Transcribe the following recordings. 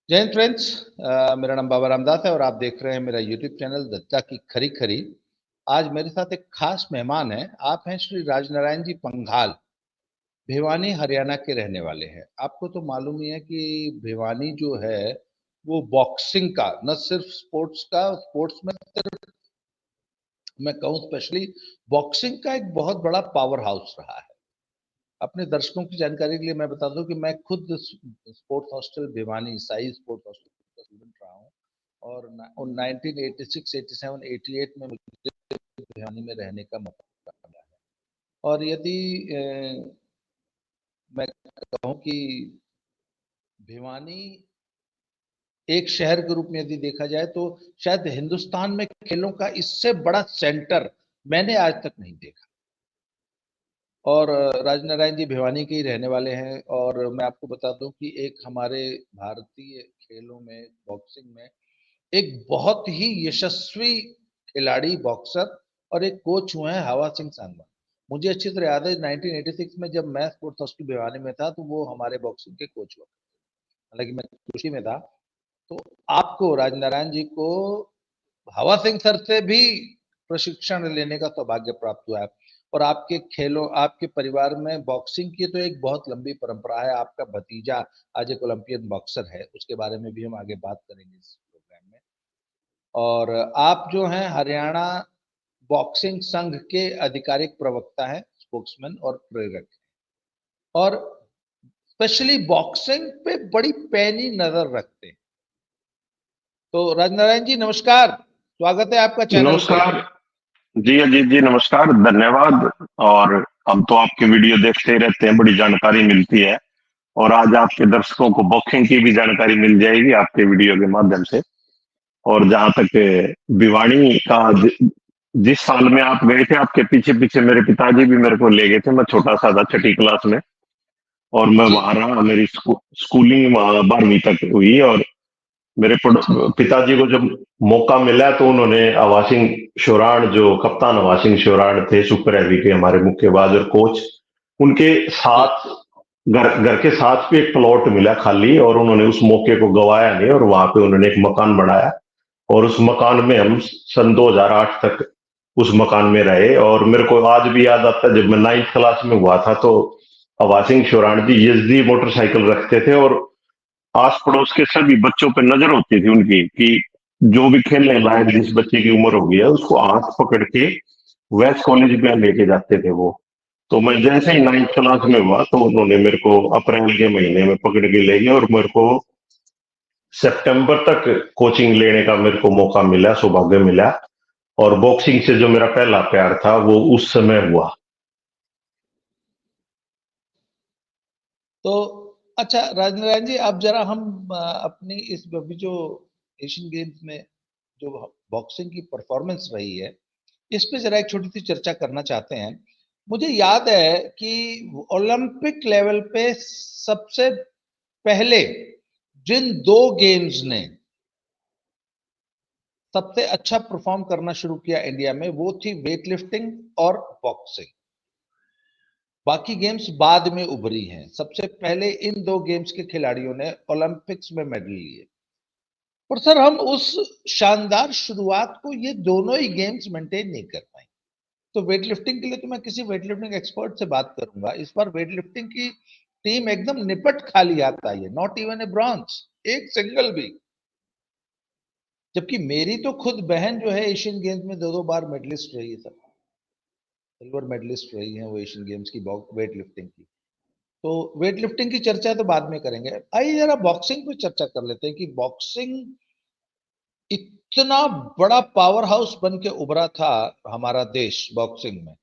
जय हिंद फ्रेंड्स। मेरा नाम बाबा रामदास है और आप देख रहे हैं मेरा यूट्यूब चैनल दत्ता की खरी खरी। आज मेरे साथ एक खास मेहमान है। आप हैं श्री राजनारायण जी पंघाल। भिवानी हरियाणा के रहने वाले हैं। आपको तो मालूम ही है कि भिवानी जो है वो बॉक्सिंग का, न सिर्फ स्पोर्ट्स का, स्पोर्ट्स में सिर्फ मैं कहूँ स्पेशली बॉक्सिंग का एक बहुत बड़ा पावर हाउस रहा है। अपने दर्शकों की जानकारी के लिए मैं बता दूं कि मैं खुद sports hostel Bhiwani Sai sports hostel का स्टूडेंट रहा हूँ और 1986, 87, 88 में मुझे भिवानी में रहने का मौका मिला है। और यदि मैं कहूँ कि भिवानी एक शहर के रूप में यदि देखा जाए तो शायद हिंदुस्तान में खेलों का इससे बड़ा सेंटर मैंने आज तक नहीं देखा। और राजनारायण जी भिवानी के ही रहने वाले हैं। और मैं आपको बता दूं कि एक हमारे भारतीय खेलों में बॉक्सिंग में एक बहुत ही यशस्वी खिलाड़ी बॉक्सर और एक कोच हुए हैं हवा सिंह सांगवान। मुझे अच्छी तरह याद है 1986 में जब मैं स्पोर्ट्स हॉस्टल भिवानी में था तो वो हमारे बॉक्सिंग के कोच हुआ। हालांकि मैं कुशी में था। तो आपको राजनारायण जी को हवा सिंह सर से भी प्रशिक्षण लेने का सौभाग्य प्राप्त हुआ है। और आपके खेलों, आपके परिवार में बॉक्सिंग की तो एक बहुत लंबी परंपरा है। आपका भतीजा आज एक ओलंपियन बॉक्सर है, उसके बारे में भी हम आगे बात करेंगे इस प्रोग्राम में। और आप जो हैं हरियाणा बॉक्सिंग संघ के आधिकारिक प्रवक्ता हैं, स्पोक्समैन और प्रेरक, और स्पेशली बॉक्सिंग पे बड़ी पैनी नजर रखते हैं। तो राजनारायण जी नमस्कार, स्वागत है आपका चैनल पे। नमस्कार जी, अजीत जी नमस्कार, धन्यवाद। और हम तो आपके वीडियो देखते ही रहते हैं, बड़ी जानकारी मिलती है। और आज आपके दर्शकों को बॉक्सिंग की भी जानकारी मिल जाएगी आपके वीडियो के माध्यम से। और जहां तक भिवानी का जिस साल में आप गए थे, आपके पीछे पीछे मेरे पिताजी भी मेरे को ले गए थे। मैं छोटा सा था, छठी क्लास में, और मैं जी वहां रहा। मेरी स्कूलिंग वहां 12वीं तक हुई। और मेरे पिताजी को जब मौका मिला तो उन्होंने अवासिंग शोराण, जो कप्तान अवासिंग शोराण थे, सुपर हैवी के हमारे मुक्केबाज और कोच, उनके जी साथ घर घर के साथ भी एक प्लॉट मिला खाली, और उन्होंने उस मौके को गवाया नहीं और वहां पे उन्होंने एक मकान बनाया। और उस मकान में हम सन 2008 तक उस मकान में रहे। और मेरे को आज भी याद आता है, जब मैं 9th क्लास में हुआ था तो अवासिंग शोराण जी यजदी मोटरसाइकिल रखते थे, और आस पड़ोस के सभी बच्चों पे नजर होती थी उनकी कि जो भी खेलने लायक जिस बच्चे की उम्र हो गई है उसको हाथ पकड़ के वेस्ट कॉलेज में लेके जाते थे वो। तो मैं जैसे ही 9th क्लास में हुआ तो उन्होंने मेरे को अप्रैल के महीने में पकड़ के ले गए, और मेरे को सितंबर तक कोचिंग लेने का मेरे को मौका मिला, सौभाग्य मिला। और बॉक्सिंग से जो मेरा पहला प्यार था वो उस समय हुआ। तो अच्छा राजनारायण जी, अब जरा हम अपनी इस अभी जो एशियन गेम्स में जो बॉक्सिंग की परफॉर्मेंस रही है इस पे जरा एक छोटी सी चर्चा करना चाहते हैं। मुझे याद है कि ओलंपिक लेवल पे सबसे पहले जिन दो गेम्स ने सबसे अच्छा परफॉर्म करना शुरू किया इंडिया में वो थी वेट लिफ्टिंग और बॉक्सिंग। बाकी गेम्स बाद में उभरी हैं। सबसे पहले इन दो गेम्स के खिलाड़ियों ने ओलंपिक्स में मेडल लिए। पर सर हम उस शानदार शुरुआत को ये दोनों ही गेम्स मेंटेन नहीं कर पाए। तो वेट लिफ्टिंग के लिए तो मैं किसी वेट लिफ्टिंग एक्सपर्ट से बात करूंगा। इस बार वेट लिफ्टिंग की टीम एकदम निपट खाली हाथ आई है, नॉट इवन ए ब्रॉन्ज, एक सिंगल भी। जबकि मेरी तो खुद बहन जो है एशियन गेम्स में दो दो बार मेडलिस्ट रही है सर, सिल्वर मेडलिस्ट रही है वो एशियन गेम्स की वेट लिफ्टिंग की। तो वेट लिफ्टिंग की चर्चा तो बाद में करेंगे। आइए जरा बॉक्सिंग पे चर्चा कर लेते हैं कि बॉक्सिंग इतना बड़ा पावर हाउस बन के उभरा था हमारा देश बॉक्सिंग में,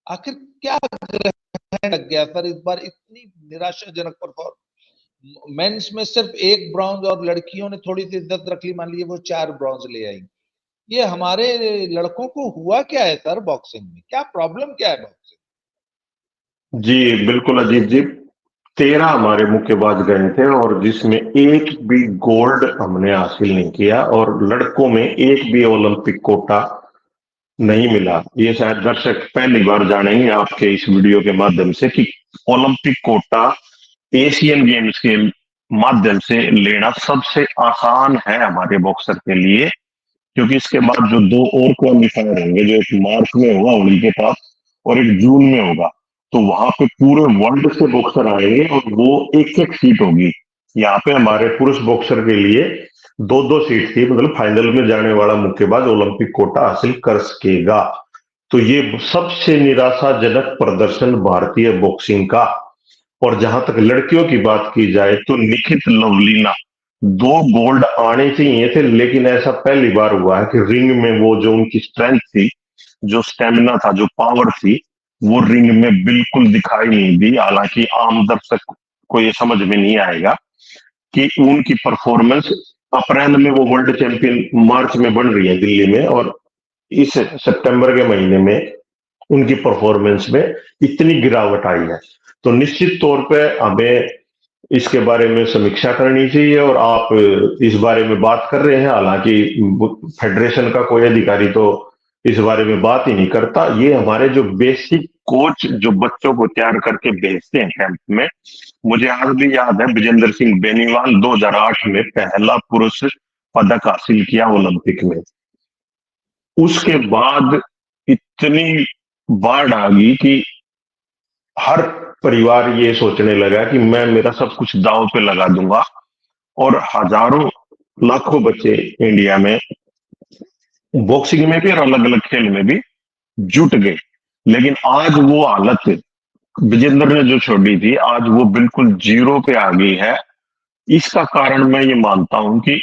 आखिर क्या ग्रहण लग गया सर इस बार इतनी निराशाजनक परफॉर्म। मेंस में सिर्फ एक ब्रॉन्ज और लड़कियों ने थोड़ी सी इज्जत रख ली, मान लीजिए वो 4 ब्रॉन्ज ले आई। ये हमारे लड़कों को हुआ क्या है सर बॉक्सिंग में, क्या प्रॉब्लम क्या है बॉक्सिंग? जी बिल्कुल अजीत जी, 13 हमारे मुक्केबाज गए थे और जिसमें एक भी गोल्ड हमने हासिल नहीं किया, और लड़कों में एक भी ओलंपिक कोटा नहीं मिला। ये शायद दर्शक पहली बार जानेंगे आपके इस वीडियो के माध्यम से कि ओलंपिक कोटा एशियन गेम्स के माध्यम से लेना सबसे आसान है हमारे बॉक्सर के लिए, क्योंकि इसके बाद जो दो और क्वालिफायर होंगे, जो एक मार्च में होगा होली के पास और एक जून में होगा, तो वहां पे पूरे वर्ल्ड से बॉक्सर आएंगे और वो एक एक सीट होगी। यहाँ पे हमारे पुरुष बॉक्सर के लिए दो दो सीट थी, मतलब फाइनल में जाने वाला मुक्केबाज ओलंपिक कोटा हासिल कर सकेगा। तो ये सबसे निराशाजनक प्रदर्शन भारतीय बॉक्सिंग का। और जहां तक लड़कियों की बात की जाए तो निखित लवलीना, दो गोल्ड आने चाहिए थे, लेकिन ऐसा पहली बार हुआ है कि रिंग में वो जो उनकी स्ट्रेंथ थी, जो स्टेमिना था, जो पावर थी, वो रिंग में बिल्कुल दिखाई नहीं दी। हालांकि आम दर्शक को ये समझ में नहीं आएगा कि उनकी परफॉर्मेंस अप्रैल में वो वर्ल्ड चैंपियन मार्च में बन रही है दिल्ली में, और इस सितंबर के महीने में उनकी परफॉर्मेंस में इतनी गिरावट आई है। तो निश्चित तौर पे हमें इसके बारे में समीक्षा करनी चाहिए, और आप इस बारे में बात कर रहे हैं, हालांकि फेडरेशन का कोई अधिकारी तो इस बारे में बात ही नहीं करता। ये हमारे जो बेसिक कोच जो बच्चों को तैयार करके भेजते हैं कैंप में, मुझे आज भी याद है विजेंद्र सिंह बेनीवाल 2008 में पहला पुरुष पदक हासिल किया ओलंपिक में। उसके बाद इतनी बाढ़ आ गई कि हर परिवार ये सोचने लगा कि मैं मेरा सब कुछ दांव पे लगा दूंगा, और हजारों लाखों बच्चे इंडिया में बॉक्सिंग में भी और अलग अलग खेल में भी जुट गए। लेकिन आज वो हालत विजेंद्र ने जो छोड़ी थी, आज वो बिल्कुल जीरो पे आ गई है। इसका कारण मैं ये मानता हूं कि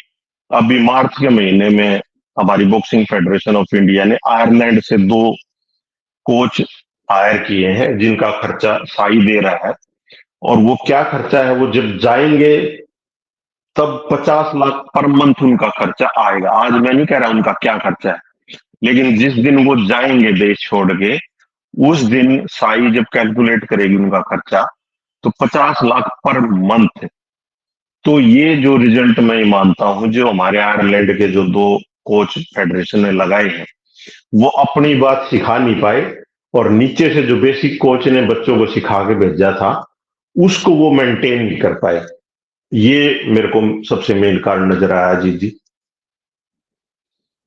अभी मार्च के महीने में हमारी बॉक्सिंग फेडरेशन ऑफ इंडिया ने आयरलैंड से दो कोच हायर किए हैं, जिनका खर्चा साई दे रहा है। और वो क्या खर्चा है, वो जब जाएंगे तब 50 लाख पर मंथ उनका खर्चा आएगा। आज मैं नहीं कह रहा उनका क्या खर्चा है, लेकिन जिस दिन वो जाएंगे देश छोड़ के, उस दिन साई जब कैलकुलेट करेगी उनका खर्चा, तो 50 लाख पर मंथ। तो ये जो रिजल्ट मैं मानता हूं, जो हमारे आयरलैंड के जो दो कोच फेडरेशन ने लगाए हैं, वो अपनी बात सिखा नहीं पाए, और नीचे से जो बेसिक कोच ने बच्चों को सिखा के भेजा था, उसको वो मेंटेन नहीं कर पाए। ये मेरे को सबसे मेन कारण नजर आया। जी जी।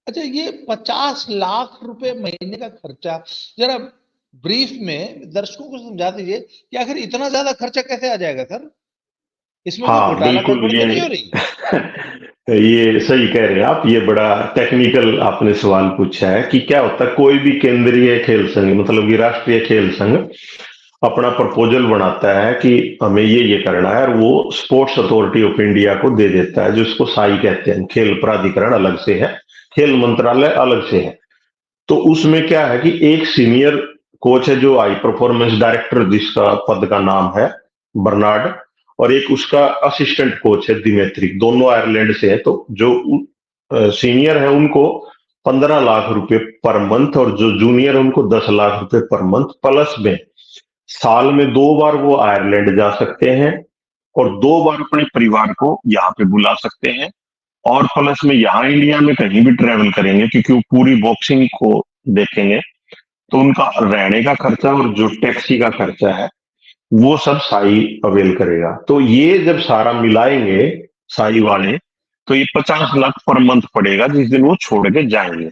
अच्छा, ये 50 लाख रुपए महीने का खर्चा जरा ब्रीफ में दर्शकों को समझा दीजिए कि आखिर इतना ज्यादा खर्चा कैसे आ जाएगा सर? इसमें कोई हाँ घोटाला बिल्कुल, गड़बड़ तो नहीं हो रही? ये सही कह रहे हैं आप। ये बड़ा टेक्निकल आपने सवाल पूछा है कि क्या होता है, कोई भी केंद्रीय खेल संघ, मतलब कि राष्ट्रीय खेल संघ, अपना प्रपोजल बनाता है कि हमें ये करना है, और वो स्पोर्ट्स अथॉरिटी ऑफ इंडिया को दे देता है, जिसको साई कहते हैं। खेल प्राधिकरण अलग से है, खेल मंत्रालय अलग से है। तो उसमें क्या है कि एक सीनियर कोच है जो हाई परफॉर्मेंस डायरेक्टर, जिसका पद का नाम है बर्नार्ड, और एक उसका असिस्टेंट कोच है दिमेत्री, दोनों आयरलैंड से है। तो जो सीनियर है उनको 15 लाख रुपए पर मंथ, और जो जूनियर है उनको 10 लाख रुपए पर मंथ, प्लस में साल में 2 बार वो आयरलैंड जा सकते हैं, और 2 बार अपने परिवार को यहाँ पे बुला सकते हैं, और प्लस में यहाँ इंडिया में कहीं भी ट्रेवल करेंगे, क्योंकि वो पूरी बॉक्सिंग को देखेंगे, तो उनका रहने का खर्चा और जो टैक्सी का खर्चा है वो सब साई अवेल करेगा। तो ये जब सारा मिलाएंगे साई वाले, तो ये 50 लाख पर मंथ पड़ेगा जिस दिन वो छोड़ के जाएंगे।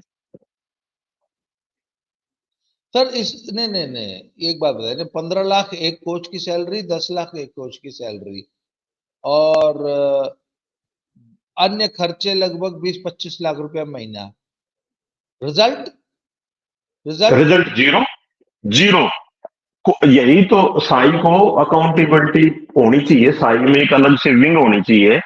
सर इस नहीं नहीं नहीं, एक बात बताइए, 15 लाख एक कोच की सैलरी, 10 लाख एक कोच की सैलरी, और अन्य खर्चे लगभग 20-25 लाख रुपया महीना। Result result result zero. Zero. यही तो साई को अकाउंटेबिलिटी होनी चाहिए। साई में एक अलग से विंग होनी चाहिए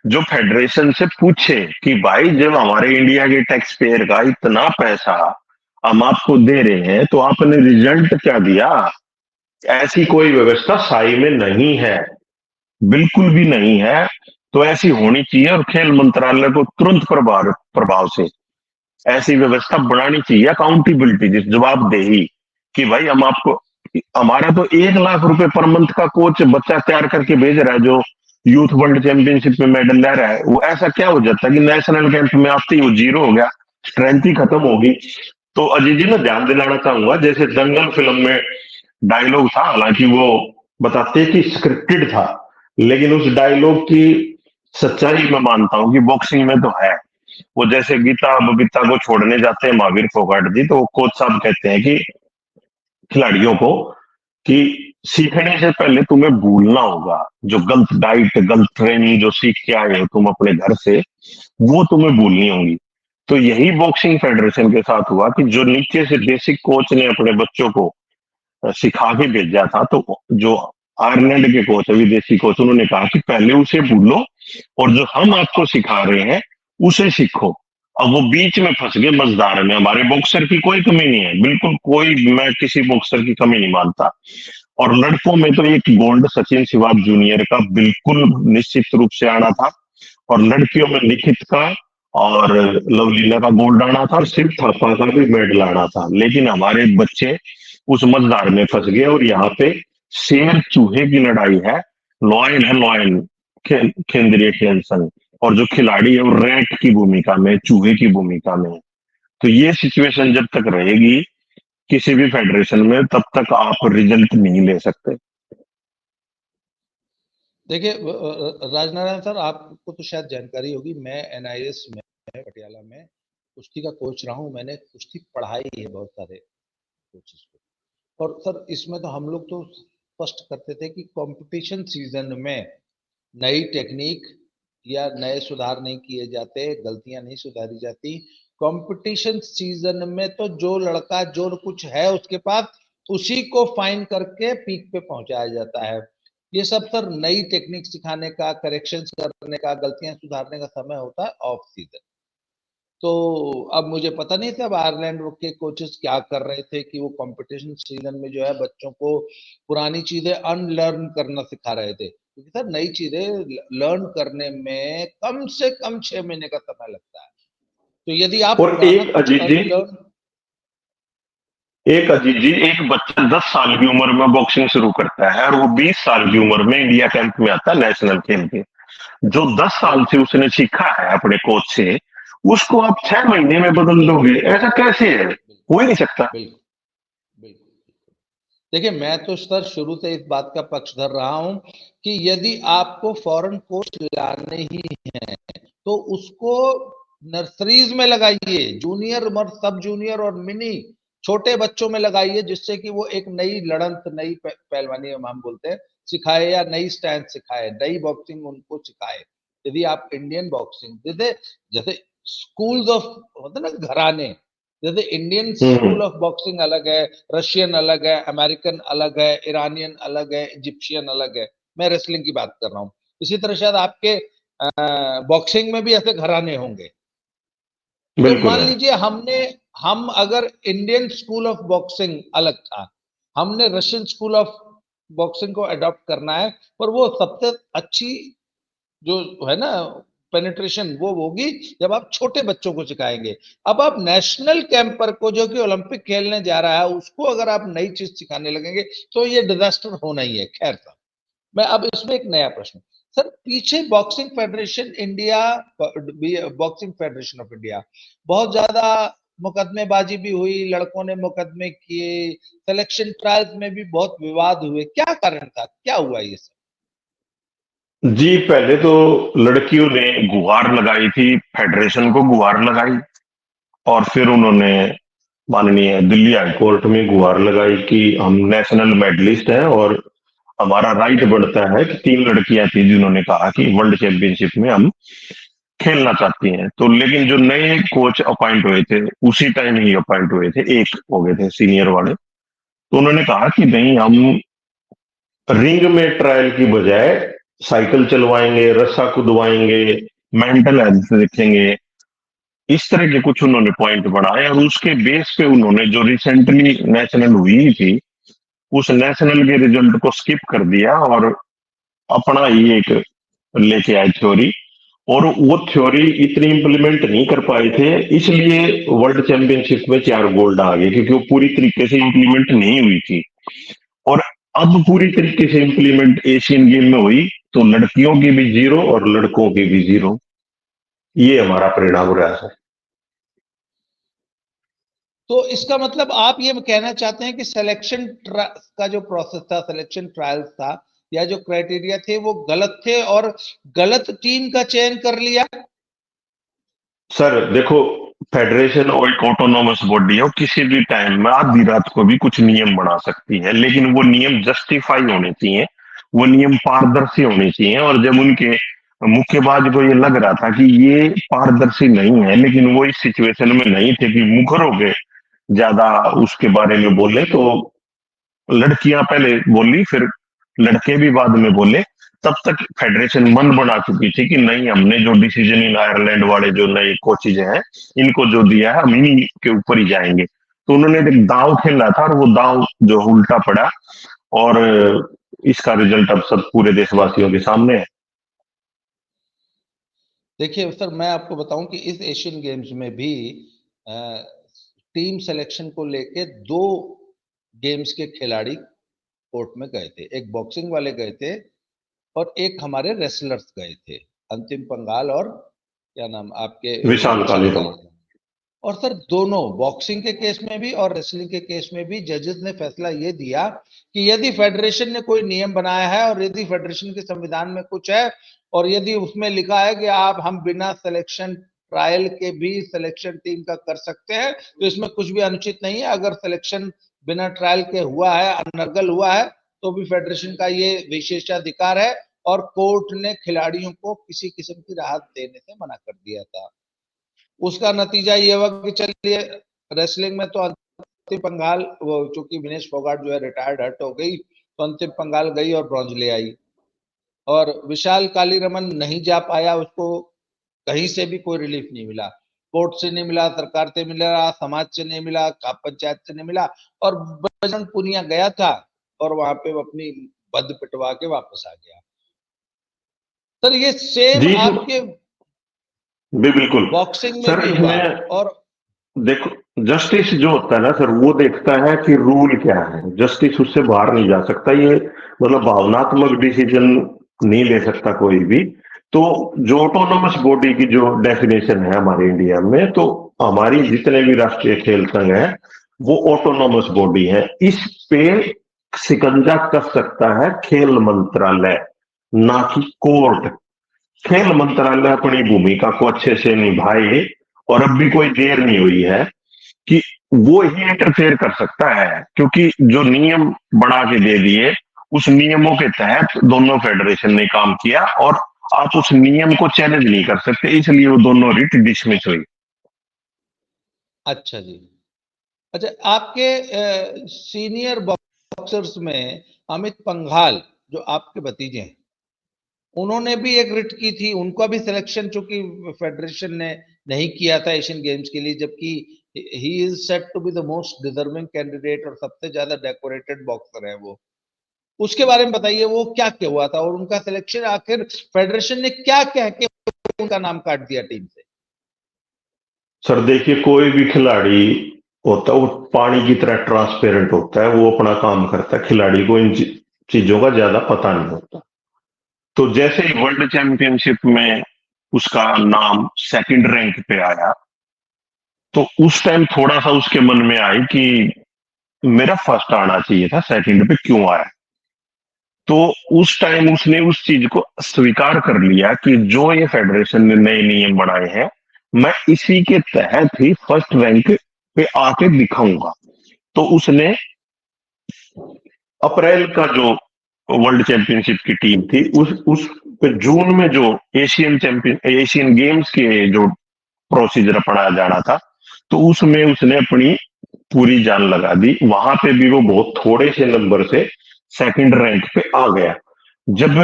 जो फेडरेशन से पूछे कि भाई, जब हमारे इंडिया के टैक्स पेयर का इतना पैसा हम आपको दे रहे हैं, तो आपने रिजल्ट क्या दिया। ऐसी कोई व्यवस्था साई में नहीं है, बिल्कुल भी नहीं है। तो ऐसी होनी चाहिए, और खेल मंत्रालय को तुरंत प्रभाव प्रभाव से ऐसी व्यवस्था बनानी चाहिए, अकाउंटेबिलिटी, जिस जवाबदेही, कि भाई हम आपको, हमारा तो 1 लाख रुपए पर मंथ का कोच बच्चा तैयार करके भेज रहा है, जो यूथ वर्ल्ड चैंपियनशिप में मेडल ले रहा है। वो ऐसा क्या हो जाता है कि नेशनल कैंप में आते ही वो जीरो हो गया, स्ट्रेंथ ही खत्म होगी। तो अजीत जी, मैं ध्यान दिलाना चाहूंगा, जैसे दंगल फिल्म में डायलॉग था, हालांकि वो बताते कि स्क्रिप्टेड था, लेकिन उस डायलॉग की सच्चाई मैं मानता हूं कि बॉक्सिंग में तो है। वो जैसे गीता बबीता को छोड़ने जाते हैं महावीर फोगाट जी, तो वो कोच साहब कहते हैं कि खिलाड़ियों को कि सीखने से पहले तुम्हें भूलना होगा। जो गलत डाइट, गलत ट्रेनिंग जो सीख के आए हो तुम अपने घर से, वो तुम्हें भूलनी होगी। तो यही बॉक्सिंग फेडरेशन के साथ हुआ कि जो नीचे से बेसिक कोच ने अपने बच्चों को सिखा के भेजा था, तो जो आयरलैंड के कोच है, विदेशी कोच, उन्होंने कहा कि पहले उसे भूलो और जो हम आपको सिखा रहे हैं उसे सीखो। अब वो बीच में फंस गए मझधार में। हमारे बॉक्सर की कोई कमी नहीं है, बिल्कुल कोई, मैं किसी बॉक्सर की कमी नहीं मानता। और लड़कों में तो एक गोल्ड सचिन सिवाग जूनियर का बिल्कुल निश्चित रूप से आना था, और लड़कियों में लिखित का और लवलीना का गोल्ड आना था, और शिव थापा का भी मेडल आना था। लेकिन हमारे बच्चे उस मझधार में फंस गए, और यहाँ पे शेर चूहे की लड़ाई है। लॉयन है, लॉयन केंद्रीय खेल संघ, और जो खिलाड़ी है वो रैट की भूमिका में, चूहे की भूमिका में है। तो ये सिचुएशन जब तक रहेगी किसी भी फेडरेशन में, तब तक आप रिजल्ट नहीं ले सकते। देखिए राजनारायण सर, आपको तो शायद जानकारी होगी, मैं एनआईएस में पटियाला में कुश्ती का कोच रहा हूँ। मैंने कुश्ती पढ़ाई है बहुत सारे कोचेस को। और सर इसमें तो हम लोग तो स्पष्ट करते थे कि कंपटीशन सीजन में नई टेक्निक या नए सुधार नहीं किए जाते, गलतियां नहीं सुधारी जाती। कंपटीशन सीजन में तो जो लड़का जो कुछ है उसके पास, उसी को फाइन करके पीक पे पहुंचाया जाता है। ये सब सर नई टेक्निक सिखाने का, करेक्शंस करने का, गलतियां सुधारने का समय होता है ऑफ सीजन। तो अब मुझे पता नहीं था अब आयरलैंड के कोचेस क्या कर रहे थे कि वो कंपटीशन सीजन में जो है बच्चों को पुरानी चीजें अनलर्न करना सिखा रहे थे, क्योंकि सर नई चीजें लर्न करने में कम से कम 6 महीने का समय लगता है। तो यदि आप और पुराना कुछ अनलर्न। एक बच्चा 10 साल की उम्र में बॉक्सिंग शुरू करता है, और वो 20 साल की उम्र में इंडिया कैंप में आता है नेशनल खेल के। जो 10 साल से उसने सीखा है अपने कोच से, उसको आप 6 महीने में बदल दोगे? ऐसा कैसे है? हो ही नहीं सकता। बिल्कुल बिल्कुल। देखिए मैं तो सर शुरू से इस बात का पक्षधर रहा हूं कि यदि आपको फॉरेन कोच लाने ही है तो उसको नर्सरीज में लगाइए, जूनियर और सब जूनियर और मिनी छोटे बच्चों में लगाइए, जिससे कि वो एक नई लड़ंत, नई पहलवानी हम बोलते हैं, सिखाए, या नई स्टैंड सिखाए, नई बॉक्सिंग उनको सिखाए। यदि आप इंडियन बॉक्सिंग जैसे जैसे स्कूल्स ऑफ होते ना घराने, जैसे Indian hmm. School of boxing अलग है, रशियन अलग है, अमेरिकन अलग है, ईरानियन अलग है, इजिप्शियन अलग है। मैं रेसलिंग की बात कर रहा हूँ। इसी तरह शायद आपके बॉक्सिंग में भी ऐसे घराने होंगे। तो बिल्कुल मान है। लीजिए हम अगर इंडियन स्कूल ऑफ बॉक्सिंग अलग था, हमने रशियन स्कूल ऑफ बॉक्सिंग को अडॉप्ट करना है, पर वो सबसे अच्छी जो है ना पेनिट्रेशन वो होगी जब आप छोटे बच्चों को सिखाएंगे। अब आप नेशनल कैंपर को जो कि ओलंपिक खेलने जा रहा है उसको अगर आप नई चीज सिखाने लगेंगे तो ये डिजास्टर होना ही है। खैर साहब, मैं अब इसमें एक नया प्रश्न, सर पीछे boxing federation India, boxing federation of India बहुत ज्यादा मुकदमेबाजी भी हुई, लड़कों ने मुकदमे किए, सिलेक्शन ट्रायल्स में भी बहुत विवाद हुए, क्या कारण था, क्या हुआ ये सब? जी, पहले तो लड़कियों ने गुहार लगाई थी, फेडरेशन को गुहार लगाई, और फिर उन्होंने माननीय दिल्ली हाई कोर्ट में गुहार लगाई कि हम नेशनल मेडलिस्ट हैं, और हमारा राइट बनता है कि 3 लड़कियां थी जिन्होंने कहा कि वर्ल्ड चैंपियनशिप में हम खेलना चाहती हैं। तो लेकिन जो नए कोच अपॉइंट हुए थे उसी टाइम ही अपॉइंट हुए थे, एक हो गए थे सीनियर वाले, तो उन्होंने कहा कि नहीं, हम रिंग में ट्रायल की बजाय साइकिल चलवाएंगे, रस्सा कूदवाएंगे, मेंटल हेल्थ देखेंगे। इस तरह के कुछ उन्होंने पॉइंट बढ़ाए, और उसके बेस पे उन्होंने जो रिसेंटली नेशनल हुई थी उस नेशनल के रिजल्ट को स्किप कर दिया, और अपना ही एक लेके आए थ्योरी। और वो थ्योरी इतनी इंप्लीमेंट नहीं कर पाए थे, इसलिए वर्ल्ड चैंपियनशिप में 4 गोल्ड आ गए, क्योंकि वो पूरी तरीके से इंप्लीमेंट नहीं हुई थी। और अब पूरी तरीके से इंप्लीमेंट एशियन गेम में हुई, तो लड़कियों की भी 0 और लड़कों की भी 0। ये हमारा परिणाम रहा है। तो इसका मतलब आप ये कहना चाहते हैं कि सिलेक्शन का जो प्रोसेस था, सिलेक्शन ट्रायल्स था, या जो क्राइटेरिया थे वो गलत थे और गलत टीम का चयन कर लिया? सर देखो, फेडरेशन और एक ऑटोनोमस बॉडी है, वो किसी भी टाइम में आधी रात को भी कुछ नियम बना सकती है, लेकिन वो नियम जस्टिफाई होने चाहिए, वो नियम पारदर्शी होने चाहिए। और जब उनके मुक्केबाज को ये लग रहा था कि ये पारदर्शी नहीं है, लेकिन वो इस सिचुएशन में नहीं थे कि मुखर हो गए ज्यादा उसके बारे में बोले, तो लड़कियां पहले बोली, फिर लड़के भी बाद में बोले। तब तक फेडरेशन मन बना चुकी थी कि नहीं, हमने जो डिसीजन इन आयरलैंड वाले जो नए कोचेज हैं, इनको जो दिया है हम इन्हीं के ऊपर ही जाएंगे। तो उन्होंने एक दांव खेला था, और वो दांव जो उल्टा पड़ा, और इसका रिजल्ट अब सब पूरे देशवासियों के सामने है। देखिए सर, मैं आपको बताऊं कि इस एशियन गेम्स में भी टीम सिलेक्शन को लेके दो गेम्स के खिलाड़ी कोर्ट में गए थे। एक बॉक्सिंग वाले गए थे और एक हमारे रेसलर्स गए थे, अंतिम पंगाल और क्या नाम आपके विशाल विशाल कालीरमण। कालीरमण। और सर दोनों बॉक्सिंग के केस में भी और रेसलिंग के केस में भी जजेस ने फैसला ये दिया कि यदि फेडरेशन ने कोई नियम बनाया है और यदि फेडरेशन के संविधान में कुछ है और यदि उसमें लिखा है कि आप हम बिना सिलेक्शन ट्रायल के भी सिलेक्शन टीम का कर सकते हैं, तो इसमें कुछ भी अनुचित नहीं है। अगर सिलेक्शन बिना ट्रायल के हुआ है, अनर्गल हुआ है, तो भी फेडरेशन का ये विशेषाधिकार है। और कोर्ट ने खिलाड़ियों को किसी किस्म की राहत देने से मना कर दिया था। उसका नतीजा ये हुआ कि चलिए रेसलिंग में तो अंतिम पंगाल, वो चूंकि विनेश फोगाट जो है रिटायर्ड हर्ट हो गई, तो अंतिम पंगाल गई और ब्रॉन्ज ले आई। और विशाल कालीरमन नहीं जा पाया, उसको कहीं से भी कोई रिलीफ नहीं मिला, कोर्ट से नहीं मिला, सरकार से मिला, समाज से नहीं मिला, पंचायत से नहीं मिला। और बजरंग पुनिया गया था और वहां पे वो अपनी बद पिटवा के वापस आ गया। सर ये सेम जी जो आपके बिल्कुल बॉक्सिंग में सर, भी हुआ। इसमें और देखो, जस्टिस जो होता है ना सर, वो देखता है कि रूल क्या है, जस्टिस उससे बाहर नहीं जा सकता। ये मतलब भावनात्मक डिसीजन नहीं ले सकता कोई भी। तो जो ऑटोनोमस बॉडी की जो डेफिनेशन है हमारे इंडिया में, तो हमारी जितने भी राष्ट्रीय खेल संघ है वो ऑटोनोमस बॉडी है। इस पे शिकंजा कस सकता है खेल मंत्रालय, ना कि कोर्ट। खेल मंत्रालय अपनी भूमिका को अच्छे से निभाए, और अब भी कोई देर नहीं हुई है कि वो ही इंटरफेयर कर सकता है, क्योंकि जो नियम बना के दे दिए, उस नियमों के तहत दोनों फेडरेशन ने काम किया, और आप उस नियम को चैलेंज नहीं कर सकते, इसलिए वो दोनों रिट डिसमिस हुई। अच्छा जी। अच्छा, आपके सीनियर बॉक्सर्स में अमित पंघाल जो आपके भतीजे हैं, उन्होंने भी एक रिट की थी। उनका भी सिलेक्शन चूंकि फेडरेशन ने नहीं किया था एशियन गेम्स के लिए, जबकि he is set to be the most deserving candidate और सबसे ज्यादा डेकोरेटेड बॉक्सर है वो। उसके बारे में बताइए, वो क्या क्या हुआ था और उनका सिलेक्शन आखिर फेडरेशन ने क्या कह के उनका नाम काट दिया टीम से? सर देखिए, कोई भी खिलाड़ी होता है वो पानी की तरह ट्रांसपेरेंट होता है, वो अपना काम करता है, खिलाड़ी को इन चीजों का ज्यादा पता नहीं होता। तो जैसे ही वर्ल्ड चैंपियनशिप में उसका नाम सेकंड रैंक पे आया, तो उस टाइम थोड़ा सा उसके मन में आई कि मेरा फर्स्ट आना चाहिए था, सेकंड पे क्यों आया। तो उस टाइम उसने उस चीज को स्वीकार कर लिया कि जो ये फेडरेशन ने नए नियम बनाए हैं, मैं इसी के तहत ही फर्स्ट रैंक पे आके दिखाऊंगा। तो उसने अप्रैल का जो वर्ल्ड चैंपियनशिप की टीम थी, उस पे जून में जो एशियन गेम्स के जो प्रोसीजर अपनाया जाना था, तो उसमें उसने अपनी पूरी जान लगा दी। वहां पे भी वो बहुत थोड़े से नंबर से सेकंड रैंक पे आ गया। जब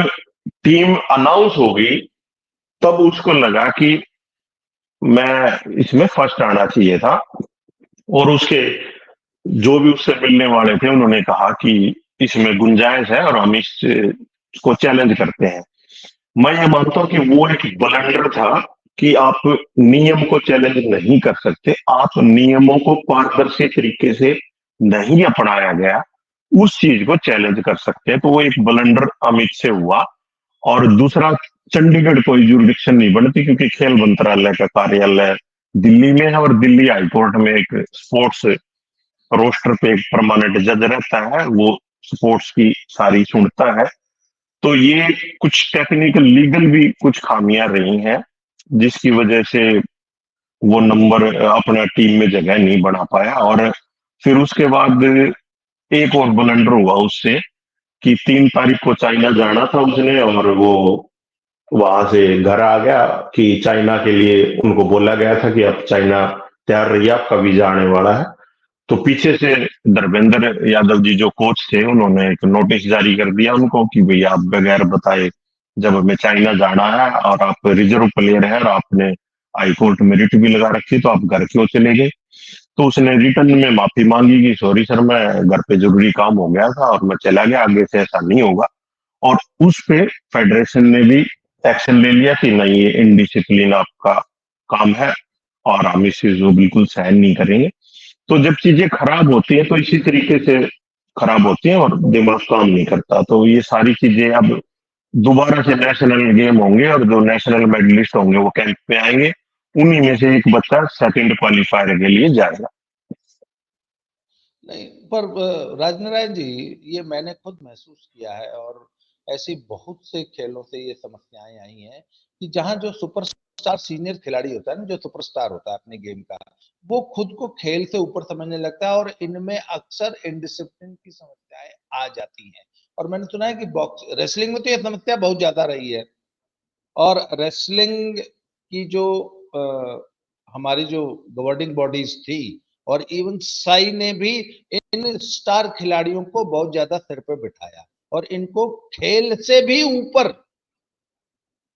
टीम अनाउंस हो गई, तब उसको लगा कि मैं इसमें फर्स्ट आना चाहिए था। और उसके जो भी उससे मिलने वाले थे, उन्होंने कहा कि इसमें गुंजाइश है और हम इसको चैलेंज करते हैं। मैं ये मानता हूं कि वो एक ब्लंडर था कि आप नियम को चैलेंज नहीं कर सकते, आप नियमों को पारदर्शी तरीके से नहीं अपनाया गया, उस चीज को चैलेंज कर सकते हैं। तो वो एक ब्लंडर अमित से हुआ। और दूसरा, चंडीगढ़ कोई जुरिडिक्शन नहीं बनती, क्योंकि खेल मंत्रालय का कार्यालय दिल्ली में है, और दिल्ली हाईकोर्ट में एक स्पोर्ट्स रोस्टर पे एक परमानेंट जज रहता है, वो स्पोर्ट्स की सारी सुनता है। तो ये कुछ टेक्निकल लीगल भी कुछ खामियां रही हैं, जिसकी वजह से वो नंबर अपना टीम में जगह नहीं बना पाया। और फिर उसके बाद एक और ब्लंडर हुआ उससे कि 3 तारीख को चाइना जाना था उसने, और वो वहां से घर आ गया कि चाइना के लिए उनको बोला गया था कि अब चाइना तैयार रहिए, आपका वीजा आने वाला है। तो पीछे से धर्मेंद्र यादव जी जो कोच थे, उन्होंने एक नोटिस जारी कर दिया उनको कि भैया आप बगैर बताए जब हमें चाइना जाना है और आप रिजर्व प्लेयर हैं और आपने हाई कोर्ट में रिट भी लगा रखी, तो आप घर क्यों चले गए। तो उसने रिटर्न में माफी मांगी कि सॉरी सर, मैं घर पे जरूरी काम हो गया था और मैं चला गया, आगे से ऐसा नहीं होगा। और उस पे फेडरेशन ने भी एक्शन ले लिया कि नहीं, ये इनडिसिप्लिन आपका काम है और हम इस चीज को बिल्कुल सहन नहीं करेंगे। तो जब चीजें खराब होती हैं तो इसी तरीके से खराब होती हैं और दिमाग काम नहीं करता। तो ये सारी चीजें अब दोबारा से नेशनल गेम होंगे और जो नेशनल मेडलिस्ट होंगे वो कैंप पे आएंगे, उन्हीं में से एक बच्चा सेकंड क्वालिफायर के लिए जाएगा। नहीं, पर राजेंद्र राय जी, ये मैंने खुद महसूस किया है, और ऐसी बहुत से खेलों से ये समस्याएं आई हैं कि जहां जो सुपरस्टार सीनियर खिलाड़ी होता है ना, जो सुपरस्टार होता है अपने गेम का, वो खुद को खेल से ऊपर समझने लगता है, और इनमें अक्सर इनडिसिप्लिन की समस्याएं आ जाती हैं। और मैंने सुना है कि बॉक्स रेसलिंग में तो ये समस्या बहुत ज्यादा रही है। और रेसलिंग की जो हमारी जो गवर्निंग बॉडीज थी, और इवन साई ने भी इन स्टार खिलाड़ियों को बहुत ज्यादा सिर पे बिठाया, और इनको खेल से भी ऊपर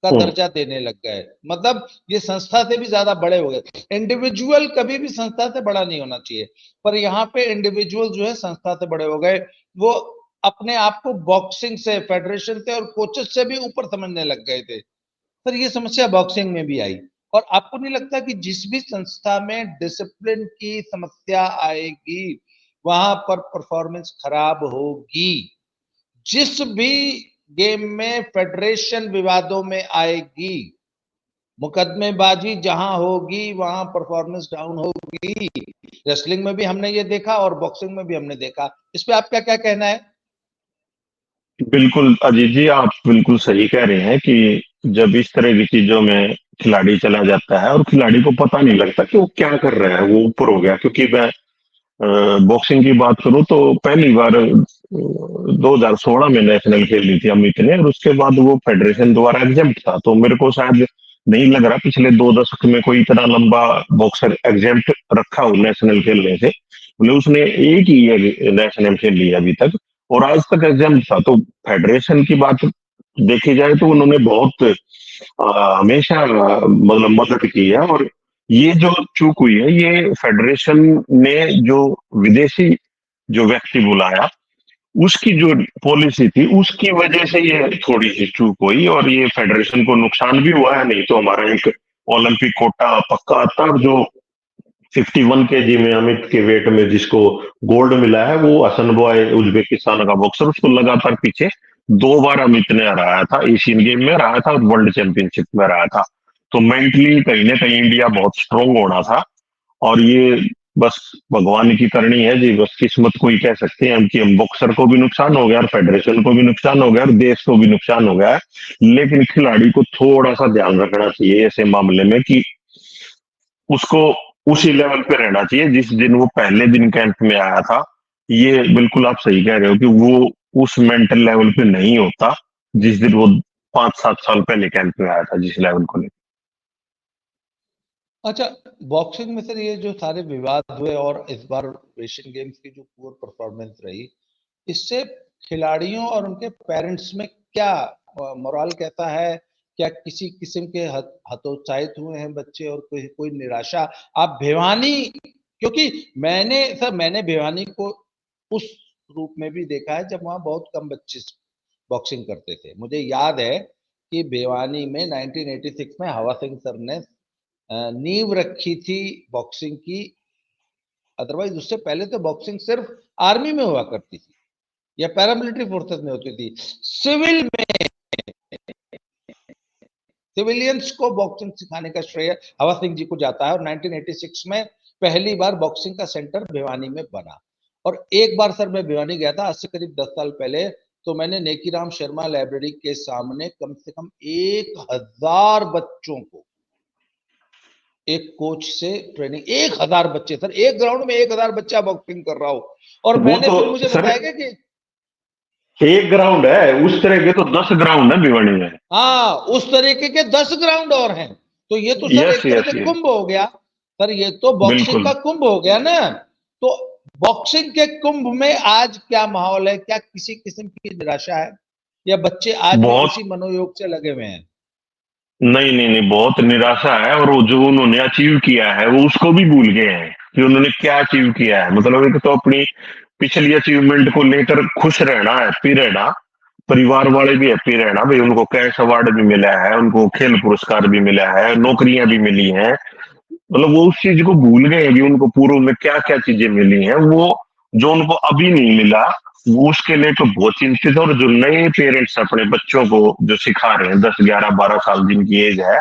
का दर्जा देने लग गए। मतलब ये संस्था से भी ज्यादा बड़े हो गए। इंडिविजुअल कभी भी संस्था से बड़ा नहीं होना चाहिए, पर यहाँ पे इंडिविजुअल जो है संस्था से बड़े हो गए। वो अपने आप को बॉक्सिंग से, फेडरेशन से और कोचेस से भी ऊपर समझने लग गए थे। सर, ये समस्या बॉक्सिंग में भी आई। और आपको नहीं लगता कि जिस भी संस्था में डिसिप्लिन की समस्या आएगी, वहां पर परफॉर्मेंस खराब होगी। जिस भी गेम में फेडरेशन विवादों में आएगी, मुकदमेबाजी जहां होगी, वहां परफॉर्मेंस डाउन होगी। रेसलिंग में भी हमने ये देखा और बॉक्सिंग में भी हमने देखा। इस पे आप क्या क्या कहना है? बिल्कुल अजीत जी, आप बिल्कुल सही कह रहे हैं कि जब इस तरह की चीजों में खिलाड़ी चला जाता है और खिलाड़ी को पता नहीं लगता कि वो क्या कर रहा है, वो ऊपर हो गया। क्योंकि मैं बॉक्सिंग की बात करूं तो पहली बार 2016 में नेशनल खेल ली थी अमित ने, और उसके बाद वो फेडरेशन द्वारा एग्जेम्प्ट था। तो मेरे को शायद नहीं लग रहा पिछले 2 दशक में कोई इतना लंबा बॉक्सर एग्जेम्प्ट रखा हो नेशनल खेलने से। मतलब उसने एक ही नेशनल खेल लिया अभी तक, और आज तक एग्जेम्प्ट था। तो फेडरेशन की बात देखी जाए तो उन्होंने बहुत हमेशा मतलब मदद की है। और ये जो चूक हुई है, ये फेडरेशन ने जो विदेशी जो व्यक्ति बुलाया, उसकी जो पॉलिसी थी उसकी वजह से ये थोड़ी सी चूक हुई, और ये फेडरेशन को नुकसान भी हुआ है। नहीं तो हमारा एक ओलंपिक कोटा पक्का आता। और जो 51 kg में अमित के वेट में जिसको गोल्ड मिला है, वो हसन बॉय उज्बेकिस्तान का बॉक्सर, उसको लगातार पीछे 2 बार अमित ने हराया था। एशियन गेम में हराया था और वर्ल्ड चैंपियनशिप में हराया था। तो मेंटली कहीं ना कहीं इंडिया बहुत स्ट्रोंग होना था। और ये बस भगवान की करनी है जी, बस किस्मत को ही कह सकते हैं हम कि हम बॉक्सर को भी नुकसान हो गया और फेडरेशन को भी नुकसान हो गया और देश को भी नुकसान हो गया है। लेकिन खिलाड़ी को थोड़ा सा ध्यान रखना चाहिए ऐसे मामले में कि उसको उसी लेवल पे रहना चाहिए जिस दिन वो पहले दिन कैंप में आया था। ये बिल्कुल आप सही कह रहे हो कि वो उस मेंटल लेवल पे नहीं होता जिस दिन वो 5-7 साल पहले कैंप में आया था, जिस लेवल को लेकर। अच्छा, बॉक्सिंग में सर ये जो सारे विवाद हुए, और इस बार एशियन गेम्स की जो पुअर परफॉर्मेंस रही, इससे खिलाड़ियों और उनके पेरेंट्स में क्या मोरल कहता है? क्या किसी किस्म के हतोत्साहित हुए हैं बच्चे, और कोई कोई निराशा? आप भिवानी, क्योंकि मैंने भिवानी को उस रूप में भी देखा है जब वहां बहुत कम बच्चे बॉक्सिंग करते थे। मुझे याद है कि भिवानी में 1986 में हवा सिंह सर ने नींव रखी थी बॉक्सिंग की। अदरवाइज उससे पहले तो बॉक्सिंग सिर्फ आर्मी में हुआ करती थी या पैरामिलिट्री फोर्सेस में होती थी। सिविल में सिविलियंस को बॉक्सिंग सिखाने का श्रेय हवा सिंह जी को जाता है, और 1986 में पहली बार बॉक्सिंग का सेंटर भिवानी में बना। और एक बार सर मैं भिवानी गया था, आज से करीब 10 साल पहले, तो मैंने नेकीराम शर्मा लाइब्रेरी के सामने कम से कम 1000 बच्चों को एक कोच से ट्रेनिंग, 1000 बच्चे सर, एक ग्राउंड में 1000 बच्चा बॉक्सिंग कर रहा हो। और वो मैंने तो फिर मुझे सर बताया गया कि एक ग्राउंड है, उस तरह के तो 10 ग्राउंड है भिवानी में। हाँ, उस तरीके के 10 ग्राउंड और हैं। तो ये तो सर यस एक तरह यस से यस, कुंभ हो गया सर, ये तो बॉक्सिंग बिल्कुल। का कुंभ हो गया ना। तो बॉक्सिंग के कुंभ में आज क्या माहौल है, क्या किसी किस्म की निराशा है, या बच्चे आज भी बहुत, उसी मनोयोग से लगे हुए हैं? नहीं नहीं नहीं, बहुत निराशा है। और वो जो उन्होंने अचीव किया है वो उसको भी भूल गए हैं कि उन्होंने क्या अचीव किया है। मतलब एक तो अपनी पिछली अचीवमेंट को लेकर खुश रहना, हैप्पी रहना, परिवार वाले भी हैप्पी रहना, भाई उनको कैश अवार्ड भी मिला है, उनको खेल पुरस्कार भी मिला है, नौकरियां भी मिली हैं। मतलब वो उस चीज को भूल गए कि उनको पूर्व में क्या क्या चीजें मिली हैं। वो जो उनको अभी नहीं मिला वो उसके लिए तो बहुत चिंतित है। और जो नए पेरेंट्स अपने बच्चों को जो सिखा रहे हैं 10 11 12 साल जिनकी एज है,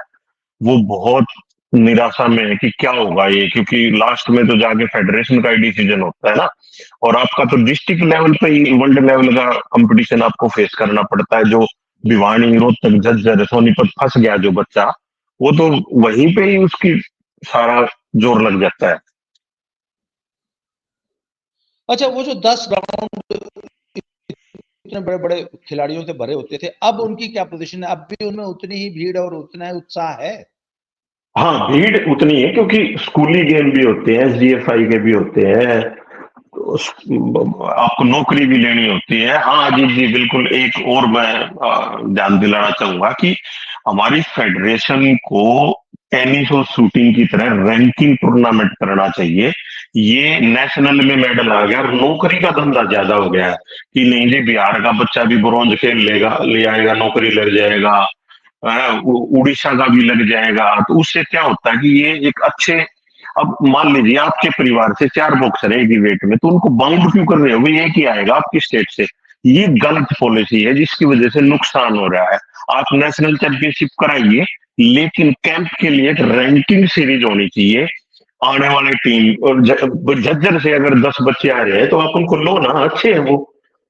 वो बहुत निराशा में है कि क्या होगा ये। क्योंकि लास्ट में तो जाके फेडरेशन का ही डिसीजन होता है ना, और आपका तो डिस्ट्रिक्ट लेवल पे ही वर्ल्ड लेवल का कंपटीशन आपको फेस करना पड़ता है। जो भिवानी, रोहतक, झज्जर, सोनीपत फंस गया जो बच्चा, वो तो वहीं पे ही उसकी सारा जोर लग जाता है। अच्छा, वो जो 10 ग्राउंड इतने बड़े बड़े खिलाड़ियों से भरे होते थे, अब उनकी क्या पोजीशन है? अब भी उनमें उतनी ही भीड़ और उतना ही उत्साह है? हाँ, भीड़ उतनी है क्योंकि स्कूली गेम भी होते हैं, एसजीएफआई के भी होते हैं, तो आपको नौकरी भी लेनी होती है। हाँ अजीत जी, बिल्कुल। एक और मैं ध्यान दिलाना चाहूंगा कि हमारी फेडरेशन को टेनिस और शूटिंग की तरह रैंकिंग टूर्नामेंट करना चाहिए। ये नेशनल में मेडल आ गया और नौकरी का धंधा ज्यादा हो गया है कि नहीं जी, बिहार का बच्चा भी ब्रॉन्ज खेल लेगा, ले आएगा, नौकरी लग जाएगा, उड़ीसा का भी लग जाएगा। तो उससे क्या होता है कि ये एक अच्छे, अब मान लीजिए आपके परिवार से 4 बॉक्सर है एक ही वेट में, तो उनको बाउंड क्यों कर रहे हो? भाई एक ही आएगा आपकी स्टेट से। ये गलत पॉलिसी है जिसकी वजह से नुकसान हो रहा है। आप नेशनल चैंपियनशिप कराइए, लेकिन कैंप के लिए एक रैंकिंग सीरीज होनी चाहिए। आने वाले टीम और झज्जर से अगर 10 बच्चे आ रहे हैं तो आप उनको लो ना, अच्छे हैं वो।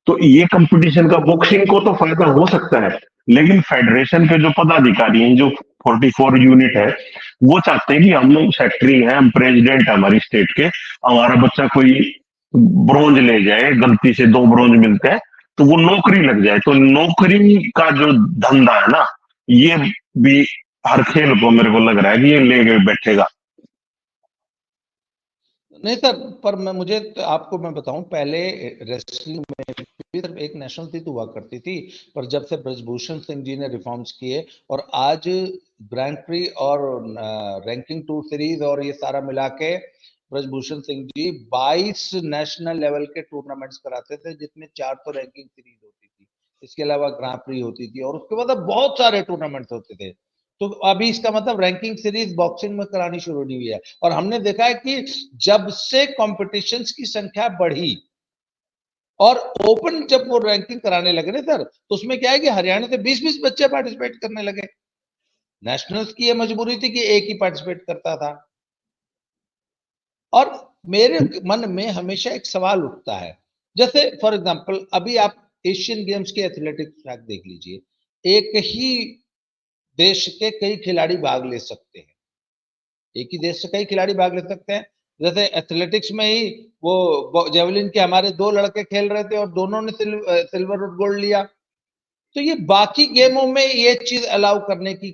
तो ये कंपटीशन का बॉक्सिंग को तो फायदा हो सकता है, लेकिन फेडरेशन के जो पदाधिकारी हैं, जो 44 यूनिट है, वो चाहते हैं कि हम लोग सेक्रेटरी हैं, हम प्रेसिडेंट है हमारी स्टेट के, हमारा बच्चा कोई ब्रॉन्ज ले जाए, गलती से 2 ब्रॉन्ज मिलते हैं तो वो नौकरी लग जाए। तो नौकरी का जो धंधा है ना, ये भी हर खेल को मेरे को लग रहा है कि ये लेके बैठेगा। नहीं सर, पर मुझे तो आपको मैं बताऊं, पहले रेसलिंग में भी सिर्फ एक नेशनल थी तो हुआ करती थी, पर जब से ब्रजभूषण सिंह जी ने रिफॉर्म्स किए और आज ग्रैंड प्री और रैंकिंग टूर सीरीज और ये सारा मिला के ब्रजभूषण सिंह जी 22 नेशनल लेवल के टूर्नामेंट्स कराते थे, जिसमें 4 तो रैंकिंग सीरीज होती थी, इसके अलावा ग्रां प्री होती थी और उसके बाद अब बहुत सारे टूर्नामेंट्स होते थे। तो अभी इसका मतलब रैंकिंग सीरीज बॉक्सिंग में करानी शुरू नहीं हुई है। और हमने देखा है कि जब से कॉम्पिटिशन्स की संख्या बढ़ी और ओपन जब वो रैंकिंग कराने लगे ना सर, तो उसमें क्या है कि हरियाणा से 20-20 बच्चे पार्टिसिपेट करने लगे। नेशनल्स की ये मजबूरी थी कि एक ही पार्टिसिपेट करता था। और मेरे मन में हमेशा एक सवाल उठता है, जैसे फॉर एग्जांपल अभी आप एशियन गेम्स के एथलेटिक्स ट्रैक देख लीजिए, एक ही देश के कई खिलाड़ी भाग ले सकते हैं, एक ही देश से कई खिलाड़ी भाग ले सकते हैं। जैसे एथलेटिक्स में ही वो जेवलिन के हमारे 2 लड़के खेल रहे थे और दोनों ने सिल्वर और गोल्ड लिया। तो ये बाकी गेमों में ये चीज अलाउ करने की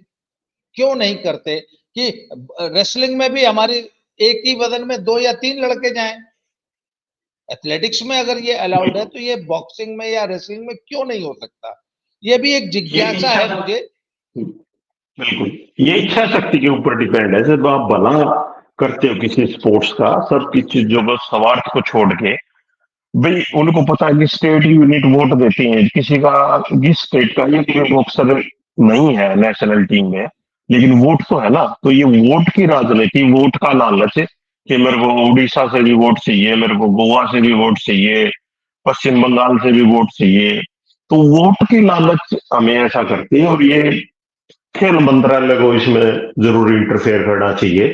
क्यों नहीं करते कि रेसलिंग में भी हमारी एक ही वजन में 2 या 3 लड़के जाएं? एथलेटिक्स में अगर ये अलाउड है तो ये बॉक्सिंग में या रेसलिंग में क्यों नहीं हो सकता? ये भी एक ये जिज्ञासा इच्छा, है मुझे। बिल्कुल, ये इच्छा शक्ति के ऊपर डिपेंड है। जब आप भला करते हो किसी स्पोर्ट्स का, सब की चीजों को, स्वार्थ को छोड़ के, भाई उनको पता है कि स्टेट यूनिट वोट देती है, किसी का, किस स्टेट का ये कोई बॉक्सर नहीं है नेशनल टीम में, लेकिन वोट तो है ना। तो ये वोट की राजनीति, वोट का लालच कि मेरे को उड़ीसा से भी वोट चाहिए, मेरे को गोवा से भी वोट चाहिए, पश्चिम बंगाल से भी वोट चाहिए, तो वोट की लालच हमें ऐसा करती है। और ये खेल मंत्रालय को इसमें जरूर इंटरफेयर करना चाहिए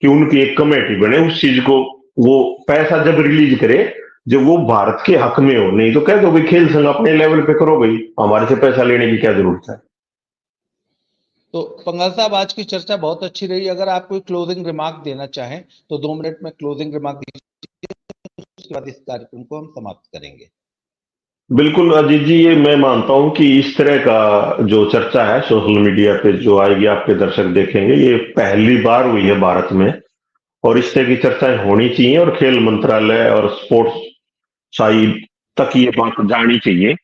कि उनकी एक कमेटी बने, उस चीज को वो पैसा जब रिलीज करे जब वो भारत के हक में हो। नहीं तो कह दो भाई खेल संघ अपने लेवल पे करो भाई, हमारे से पैसा लेने की क्या जरूरत है। तो पंगाल साहब, आज की चर्चा बहुत अच्छी रही। अगर आप कोई क्लोजिंग रिमार्क देना चाहें तो 2 मिनट में क्लोजिंग रिमार्क दीजिए, उसके बाद इस कार्यक्रम को हम समाप्त करेंगे। बिल्कुल अजीत जी, ये मैं मानता हूं कि इस तरह का जो चर्चा है सोशल मीडिया पे जो आएगी, आपके दर्शक देखेंगे, ये पहली बार हुई है भारत में। और इस तरह की चर्चाएं होनी चाहिए और खेल मंत्रालय और स्पोर्ट्स साइड तक ये बात जानी चाहिए।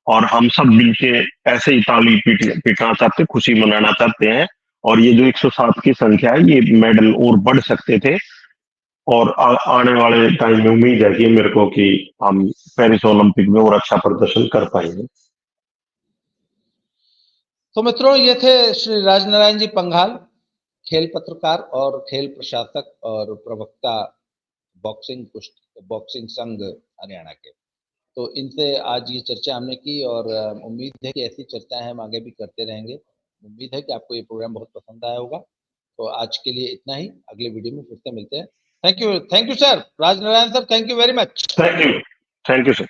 और हम सब मिलके ऐसे ही ताली पीटना चाहते, खुशी मनाना चाहते हैं। और ये जो 107 की संख्या है, ये मेडल और बढ़ सकते थे। और आने वाले टाइम में उम्मीद है कि मेरे को कि हम पेरिस ओलंपिक में और अच्छा प्रदर्शन कर पाएंगे। तो मित्रों, ये थे श्री राजनारायण जी पंघाल, खेल पत्रकार और खेल प्रशासक और प्रवक्ता, बॉक्सिंग संघ हरियाणा के। तो इनसे आज ये चर्चा हमने की और उम्मीद है कि ऐसी चर्चाएं हम आगे भी करते रहेंगे। उम्मीद है कि आपको ये प्रोग्राम बहुत पसंद आया होगा। तो आज के लिए इतना ही, अगले वीडियो में फिर से मिलते हैं। Thank you sir, Rajnarayan sir, thank you very much. Thank you sir.